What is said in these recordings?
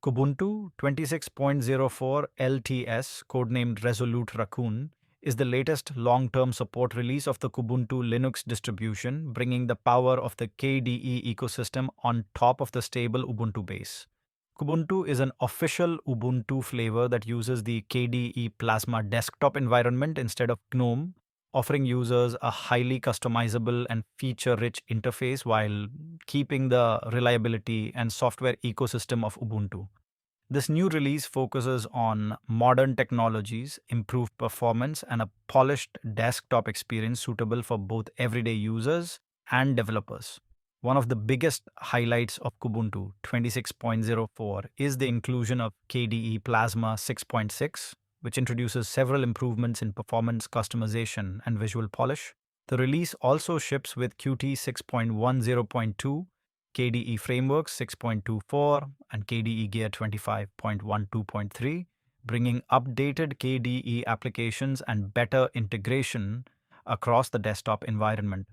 Kubuntu 26.04 LTS, codenamed Resolute Raccoon, is the latest long-term support release of the Kubuntu Linux distribution, bringing the power of the KDE ecosystem on top of the stable Ubuntu base. Kubuntu is an official Ubuntu flavor that uses the KDE Plasma desktop environment instead of GNOME, offering users a highly customizable and feature-rich interface while keeping the reliability and software ecosystem of Ubuntu. This new release focuses on modern technologies, improved performance, and a polished desktop experience suitable for both everyday users and developers. One of the biggest highlights of Kubuntu 26.04 is the inclusion of KDE Plasma 6.6, which introduces several improvements in performance, customization, and visual polish. The release also ships with Qt 6.10.2, KDE Frameworks 6.24, and KDE Gear 25.12.3, bringing updated KDE applications and better integration across the desktop environment.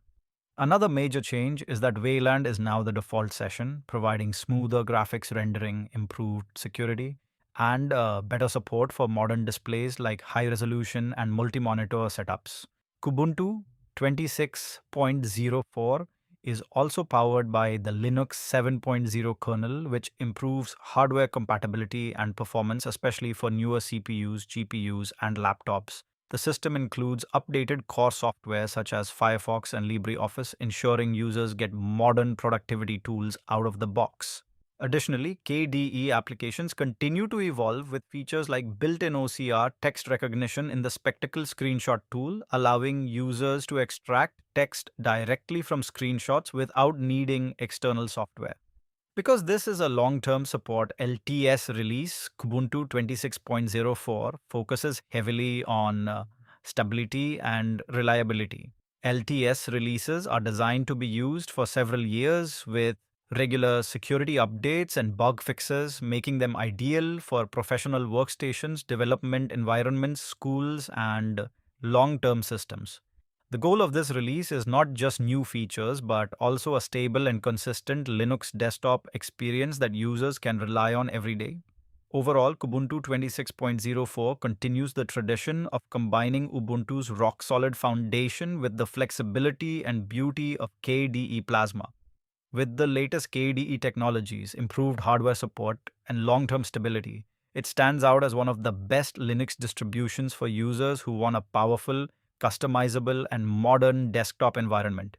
Another major change is that Wayland is now the default session, providing smoother graphics rendering, improved security, and better support for modern displays like high-resolution and multi-monitor setups. Kubuntu 26.04 is also powered by the Linux 7.0 kernel, which improves hardware compatibility and performance, especially for newer CPUs, GPUs, and laptops. The system includes updated core software such as Firefox and LibreOffice, ensuring users get modern productivity tools out of the box. Additionally, KDE applications continue to evolve with features like built-in OCR text recognition in the Spectacle screenshot tool, allowing users to extract text directly from screenshots without needing external software. Because this is a long-term support LTS release, Kubuntu 26.04 focuses heavily on stability and reliability. LTS releases are designed to be used for several years with regular security updates and bug fixes, making them ideal for professional workstations, development environments, schools, and long-term systems. The goal of this release is not just new features, but also a stable and consistent Linux desktop experience that users can rely on every day. Overall, Kubuntu 26.04 continues the tradition of combining Ubuntu's rock-solid foundation with the flexibility and beauty of KDE Plasma. With the latest KDE technologies, improved hardware support, and long-term stability, it stands out as one of the best Linux distributions for users who want a powerful, customizable, and modern desktop environment.